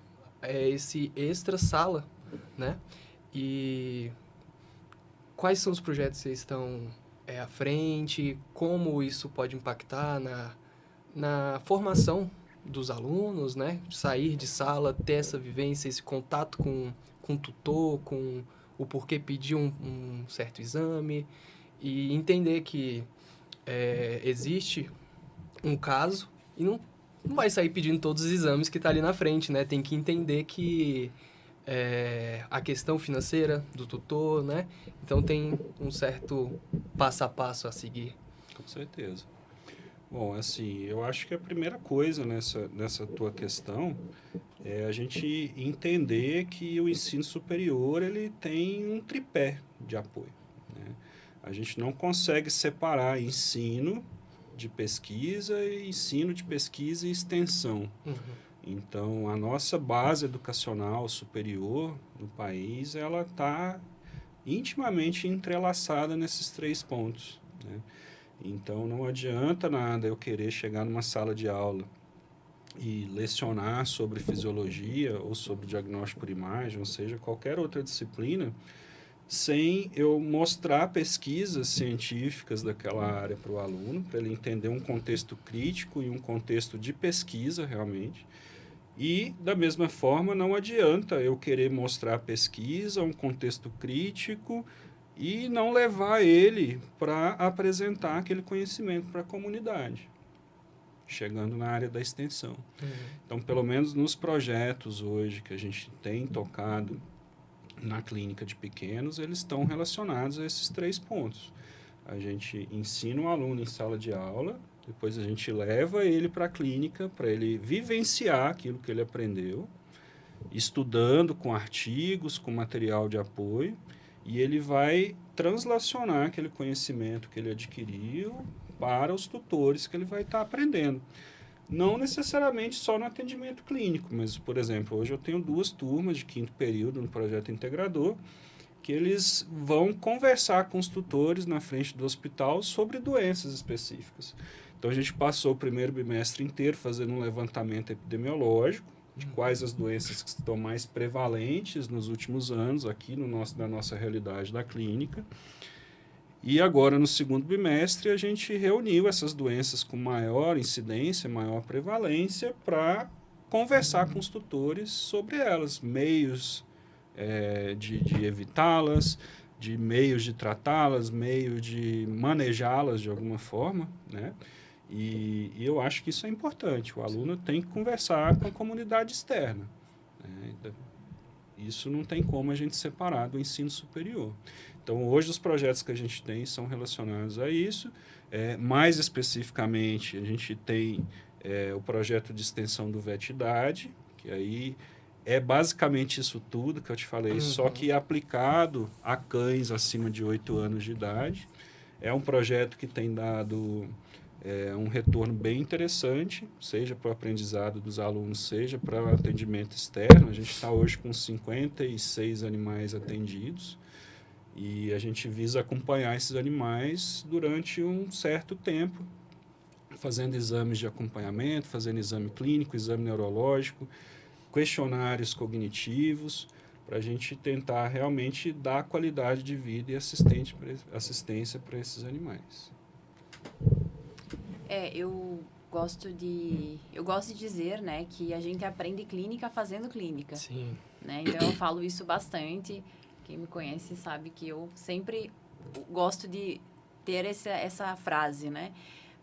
esse extra-sala, né? E quais são os projetos que vocês estão à frente? Como isso pode impactar na formação dos alunos, né? Sair de sala, ter essa vivência, esse contato com o tutor, com o porquê pedir um certo exame e entender que existe um caso e não vai sair pedindo todos os exames que está ali na frente, né? Tem que entender que a questão financeira do tutor, né? Então tem um certo passo a passo a seguir. Com certeza. Bom, assim, eu acho que a primeira coisa nessa tua questão é a gente entender que o ensino superior ele tem um tripé de apoio, né? A gente não consegue separar ensino de pesquisa e ensino de pesquisa e extensão. Então, a nossa base educacional superior no país, ela está intimamente entrelaçada nesses 3 pontos, né? Então, não adianta nada eu querer chegar numa sala de aula e lecionar sobre fisiologia ou sobre diagnóstico por imagem, ou seja, qualquer outra disciplina, sem eu mostrar pesquisas científicas daquela área para o aluno, para ele entender um contexto crítico e um contexto de pesquisa realmente. E, da mesma forma, não adianta eu querer mostrar a pesquisa, um contexto crítico, e não levar ele para apresentar aquele conhecimento para a comunidade, chegando na área da extensão. Então, pelo menos nos projetos hoje que a gente tem tocado na clínica de pequenos, eles estão relacionados a esses 3 pontos. A gente ensina o aluno em sala de aula, depois a gente leva ele para a clínica, para ele vivenciar aquilo que ele aprendeu, estudando com artigos, com material de apoio, e ele vai translacionar aquele conhecimento que ele adquiriu para os tutores que ele vai estar aprendendo. Não necessariamente só no atendimento clínico, mas, por exemplo, hoje eu tenho 2 turmas de 5º período no projeto integrador, que eles vão conversar com os tutores na frente do hospital sobre doenças específicas. Então, a gente passou o primeiro bimestre inteiro fazendo um levantamento epidemiológico de quais as doenças que estão mais prevalentes nos últimos anos aqui na nossa realidade da clínica. E agora, no 2º bimestre, a gente reuniu essas doenças com maior incidência, maior prevalência, para conversar com os tutores sobre elas, meios de evitá-las, de meios de tratá-las, meios de manejá-las de alguma forma, né? E eu acho que isso é importante. O aluno tem que conversar com a comunidade externa, né? Isso não tem como a gente separar do ensino superior. Então, hoje, os projetos que a gente tem são relacionados a isso. Mais especificamente, a gente tem o projeto de extensão do VET-idade, que aí é basicamente isso tudo que eu te falei, só que aplicado a cães acima de 8 anos de idade. É um projeto que tem dado um retorno bem interessante, seja para o aprendizado dos alunos, seja para o atendimento externo. A gente está hoje com 56 animais atendidos e a gente visa acompanhar esses animais durante um certo tempo, fazendo exames de acompanhamento, fazendo exame clínico, exame neurológico, questionários cognitivos, para a gente tentar realmente dar qualidade de vida e assistência para esses animais. Eu gosto de dizer, né, que a gente aprende clínica fazendo clínica. Sim. Né? Então, eu falo isso bastante. Quem me conhece sabe que eu sempre gosto de ter essa frase, né?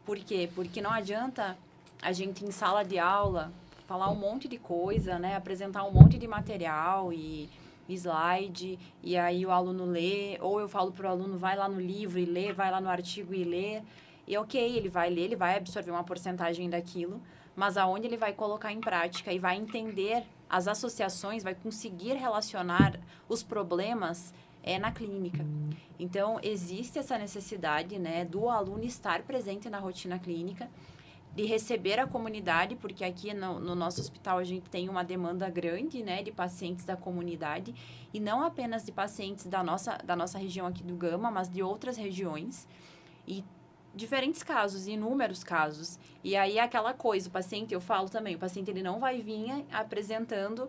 Por quê? Porque não adianta a gente, em sala de aula, falar um monte de coisa, né? Apresentar um monte de material e slide, e aí o aluno lê, ou eu falo para o aluno, vai lá no livro e lê, vai lá no artigo e lê. E ok, ele vai ler, ele vai absorver uma porcentagem daquilo, mas aonde ele vai colocar em prática e vai entender as associações, vai conseguir relacionar os problemas na clínica. Então, existe essa necessidade, né, do aluno estar presente na rotina clínica, de receber a comunidade, porque aqui no nosso hospital a gente tem uma demanda grande, né, de pacientes da comunidade, e não apenas de pacientes da nossa região aqui do Gama, mas de outras regiões. E diferentes casos, inúmeros casos. E aí, aquela coisa, o paciente, eu falo também, o paciente ele não vai vir apresentando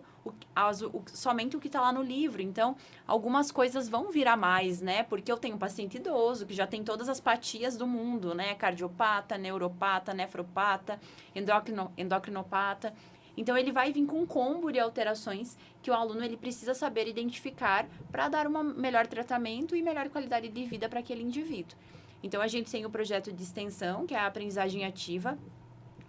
somente o que está lá no livro. Então, algumas coisas vão vir a mais, né? Porque eu tenho um paciente idoso, que já tem todas as patias do mundo, né? Cardiopata, neuropata, nefropata, endocrinopata. Então, ele vai vir com um combo de alterações que o aluno ele precisa saber identificar para dar um melhor tratamento e melhor qualidade de vida para aquele indivíduo. Então, a gente tem o projeto de extensão, que é a aprendizagem ativa,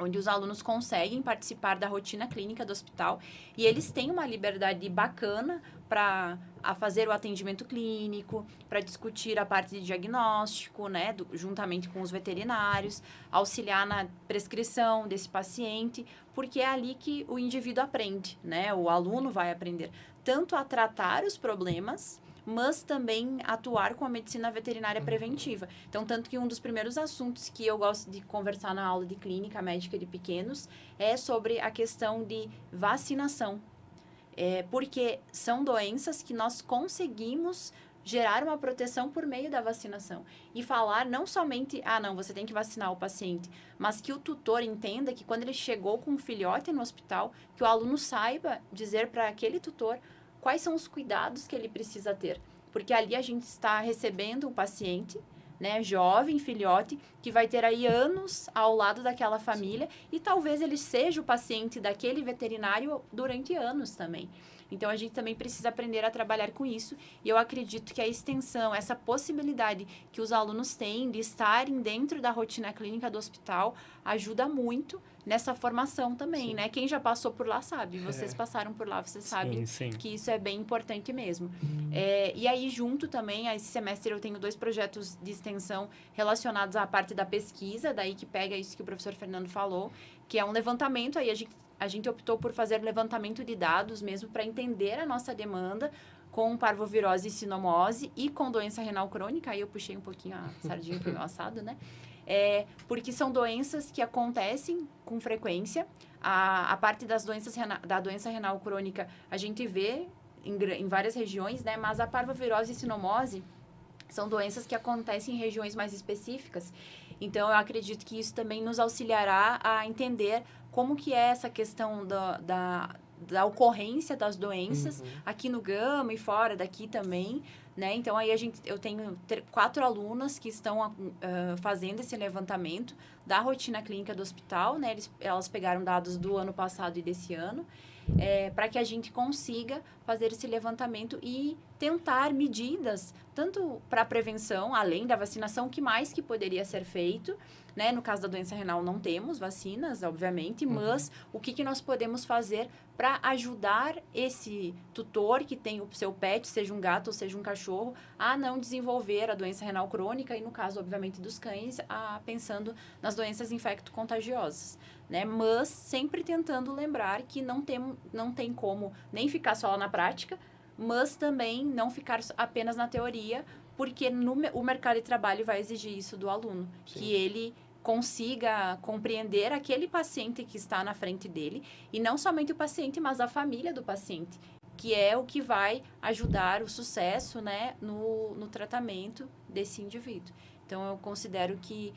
onde os alunos conseguem participar da rotina clínica do hospital e eles têm uma liberdade bacana para fazer o atendimento clínico, para discutir a parte de diagnóstico, né, juntamente com os veterinários, auxiliar na prescrição desse paciente, porque é ali que o indivíduo aprende, né, o aluno vai aprender tanto a tratar os problemas, mas também atuar com a medicina veterinária preventiva. Então, tanto que um dos primeiros assuntos que eu gosto de conversar na aula de clínica médica de pequenos é sobre a questão de vacinação. Porque são doenças que nós conseguimos gerar uma proteção por meio da vacinação. E falar não somente, não, você tem que vacinar o paciente, mas que o tutor entenda que quando ele chegou com um filhote no hospital, que o aluno saiba dizer para aquele tutor quais são os cuidados que ele precisa ter. Porque ali a gente está recebendo um paciente, né, jovem, filhote, que vai ter aí anos ao lado daquela família e talvez ele seja o paciente daquele veterinário durante anos também. Então, a gente também precisa aprender a trabalhar com isso e eu acredito que a extensão, essa possibilidade que os alunos têm de estarem dentro da rotina clínica do hospital ajuda muito nessa formação também, né? Quem já passou por lá sabe, vocês passaram por lá, vocês sabem que isso é bem importante mesmo. E aí, junto também, a esse semestre eu tenho 2 projetos de extensão relacionados à parte da pesquisa, daí que pega isso que o professor Fernando falou, que é um levantamento, aí a gente optou por fazer levantamento de dados mesmo para entender a nossa demanda com parvovirose e sinomose e com doença renal crônica, aí eu puxei um pouquinho a sardinha para o meu assado, né? Porque são doenças que acontecem com frequência. A parte das da doença renal crônica a gente vê em várias regiões, né? Mas a parvovirose e sinomose são doenças que acontecem em regiões mais específicas. Então, eu acredito que isso também nos auxiliará a entender como que é essa questão da ocorrência das doenças aqui no Gama e fora daqui também, né? Então, aí eu tenho 4 alunas que estão fazendo esse levantamento da rotina clínica do hospital, né? Elas pegaram dados do ano passado e desse ano, para que a gente consiga fazer esse levantamento e tentar medidas, tanto para a prevenção, além da vacinação, o que mais que poderia ser feito, né? No caso da doença renal, não temos vacinas, obviamente, mas o que nós podemos fazer para ajudar esse tutor que tem o seu pet, seja um gato ou seja um cachorro, a não desenvolver a doença renal crônica e, no caso, obviamente, dos cães, pensando nas doenças infecto-contagiosas, né? Mas sempre tentando lembrar que não tem como nem ficar só lá na prática, mas também não ficar apenas na teoria, porque o mercado de trabalho vai exigir isso do aluno, que ele consiga compreender aquele paciente que está na frente dele, e não somente o paciente, mas a família do paciente, que é o que vai ajudar o sucesso, né, no tratamento desse indivíduo. Então, eu considero que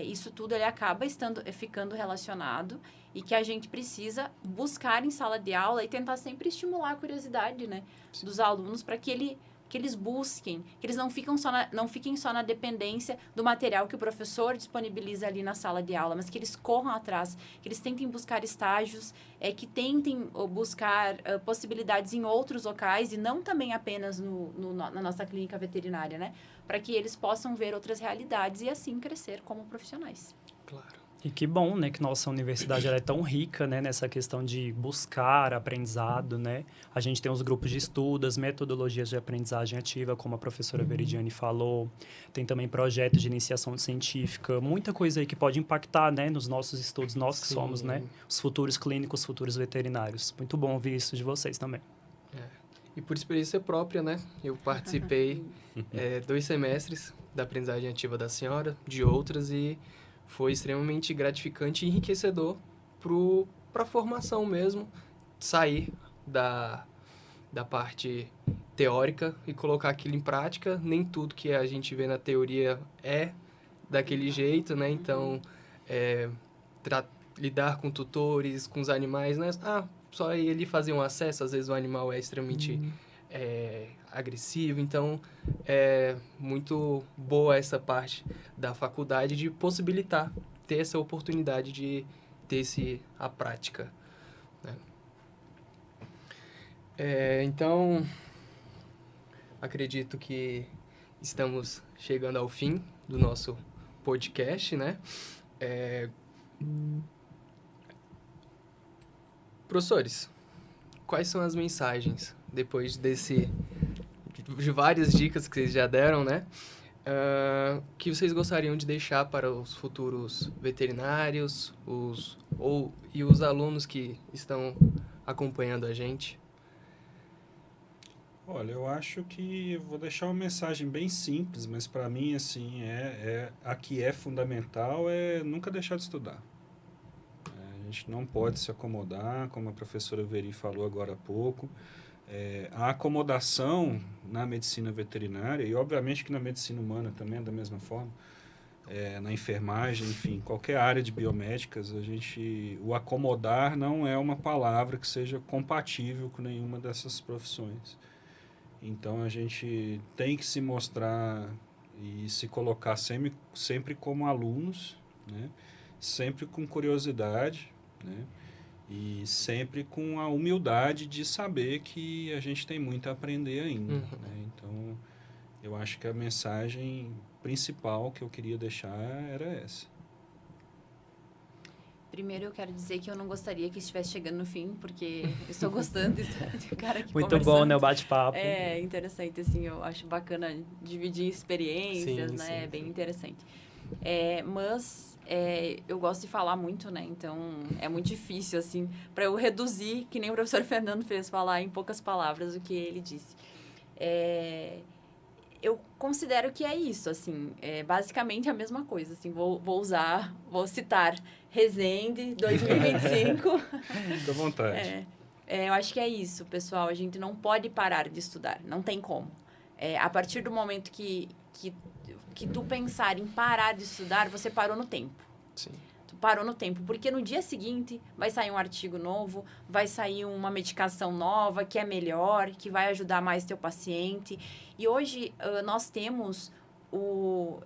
isso tudo ele acaba ficando relacionado e que a gente precisa buscar em sala de aula e tentar sempre estimular a curiosidade, né, dos alunos para que ele que eles busquem, que eles não fiquem só na dependência do material que o professor disponibiliza ali na sala de aula, mas que eles corram atrás, que eles tentem buscar estágios, que tentem buscar possibilidades em outros locais e não também apenas na nossa clínica veterinária, né? Para que eles possam ver outras realidades e assim crescer como profissionais. Claro. E que bom, né, que nossa universidade ela é tão rica, né, nessa questão de buscar aprendizado, né? A gente tem os grupos de estudo, as metodologias de aprendizagem ativa, como a professora Veridiane falou. Tem também projetos de iniciação científica, muita coisa aí que pode impactar, né, nos nossos estudos, nós que somos, né, os futuros clínicos, futuros veterinários. Muito bom ouvir isso de vocês também. E por experiência própria, né? Eu participei 2 semestres da aprendizagem ativa da senhora, de outras, e foi extremamente gratificante e enriquecedor para a formação mesmo, sair da parte teórica e colocar aquilo em prática. Nem tudo que a gente vê na teoria é daquele jeito, né? Então, lidar com tutores, com os animais, né? Só ele fazer um acesso, às vezes o animal é extremamente agressivo, então é muito boa essa parte da faculdade de possibilitar, ter essa oportunidade de ter a prática, né? Então, acredito que estamos chegando ao fim do nosso podcast, né? Professores, quais são as mensagens, depois de várias dicas que vocês já deram, né? Que vocês gostariam de deixar para os futuros veterinários e os alunos que estão acompanhando a gente? Olha, eu acho que vou deixar uma mensagem bem simples, mas para mim, assim, a que é fundamental é nunca deixar de estudar. A gente não pode se acomodar, como a professora Veri falou agora há pouco. A acomodação na medicina veterinária, e obviamente que na medicina humana também é da mesma forma, na enfermagem, enfim, qualquer área de biomédicas, o acomodar não é uma palavra que seja compatível com nenhuma dessas profissões. Então, a gente tem que se mostrar e se colocar sempre como alunos, né? Sempre com curiosidade, né? E sempre com a humildade de saber que a gente tem muito a aprender ainda. Né? Então, eu acho que a mensagem principal que eu queria deixar era essa. Primeiro, eu quero dizer que eu não gostaria que estivesse chegando no fim, porque eu estou gostando de ficar aqui Muito conversando. bom, né, o bate-papo. É interessante, assim, eu acho bacana dividir experiências, Sim, né? sim, É bem interessante. Mas eu gosto de falar muito, né? Então, é muito difícil, assim, para eu reduzir, que nem o professor Fernando fez, falar em poucas palavras o que ele disse. Eu considero que é isso, assim, basicamente a mesma coisa, assim, vou citar Resende 2025. Fique à vontade. Eu acho que é isso, pessoal, a gente não pode parar de estudar, não tem como. A partir do momento que tu pensar em parar de estudar, você parou no tempo. Sim. Tu parou no tempo, porque no dia seguinte vai sair um artigo novo, vai sair uma medicação nova que é melhor, que vai ajudar mais teu paciente. E hoje nós temos o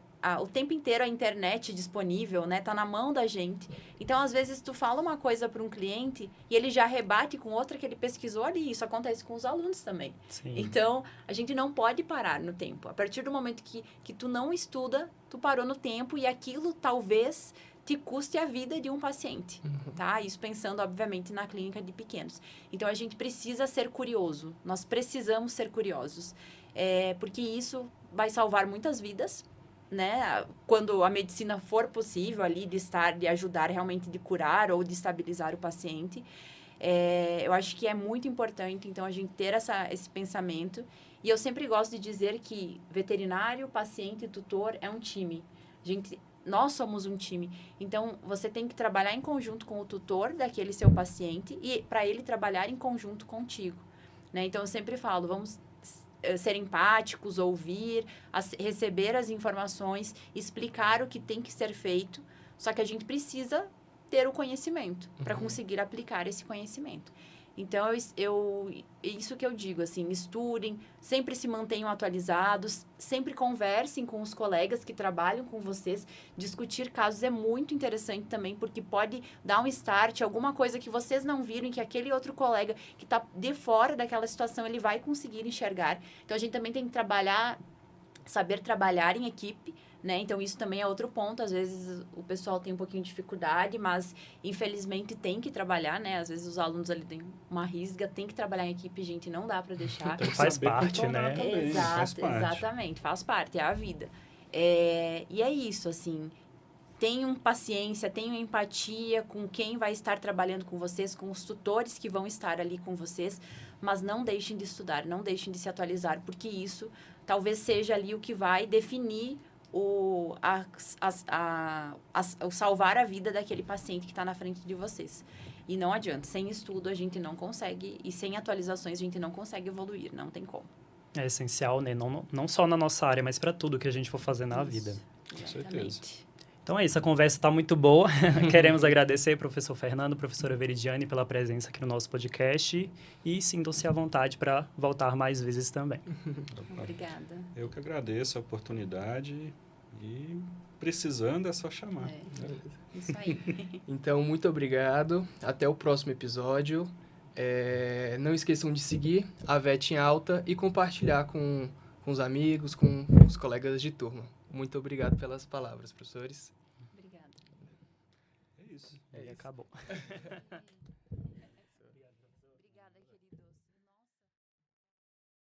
tempo inteiro a internet disponível, né? Tá na mão da gente. Então, às vezes, tu fala uma coisa para um cliente e ele já rebate com outra que ele pesquisou ali. Isso acontece com os alunos também. Sim. Então, a gente não pode parar no tempo. A partir do momento que tu não estuda, tu parou no tempo e aquilo talvez te custe a vida de um paciente, tá? Isso pensando, obviamente, na clínica de pequenos. Então, a gente precisa ser curioso. Nós precisamos ser curiosos. Porque isso vai salvar muitas vidas, né? Quando a medicina for possível ali de ajudar realmente de curar ou de estabilizar o paciente. Eu acho que é muito importante, então, a gente ter esse pensamento. E eu sempre gosto de dizer que veterinário, paciente e tutor é um time. Nós somos um time. Então, você tem que trabalhar em conjunto com o tutor daquele seu paciente e para ele trabalhar em conjunto contigo, né? Então, eu sempre falo, vamos ser empáticos, ouvir, receber as informações, explicar o que tem que ser feito, só que a gente precisa ter o conhecimento para conseguir aplicar esse conhecimento. Então, isso que eu digo, assim, estudem, sempre se mantenham atualizados, sempre conversem com os colegas que trabalham com vocês. Discutir casos é muito interessante também, porque pode dar um start, alguma coisa que vocês não viram, que aquele outro colega que está de fora daquela situação, ele vai conseguir enxergar. Então, a gente também tem que saber trabalhar em equipe, né? Então, isso também é outro ponto. Às vezes, o pessoal tem um pouquinho de dificuldade, mas, infelizmente, tem que trabalhar, né? Às vezes, os alunos ali têm uma risga, tem que trabalhar em equipe, gente, não dá para deixar. Tem que Faz saber parte, contornar né? também, faz parte. Exatamente, faz parte, é a vida. E é isso, assim, tenham paciência, tenham empatia com quem vai estar trabalhando com vocês, com os tutores que vão estar ali com vocês, mas não deixem de estudar, não deixem de se atualizar, porque isso talvez seja ali o que vai definir o salvar a vida daquele paciente que está na frente de vocês. E não adianta, sem estudo a gente não consegue, e sem atualizações a gente não consegue evoluir, não tem como. É essencial, né? Não só na nossa área, mas para tudo que a gente for fazer na vida. Com certeza. Então é isso, a conversa está muito boa. Queremos agradecer professor Fernando, professora Veridiane pela presença aqui no nosso podcast e sintam-se à vontade para voltar mais vezes também. Obrigada. Eu que agradeço a oportunidade e precisando é só chamar. Isso aí. Então, muito obrigado. Até o próximo episódio. Não esqueçam de seguir a VET em Alta e compartilhar com os amigos, com os colegas de turma. Muito obrigado pelas palavras, professores. Obrigada. É isso. E acabou.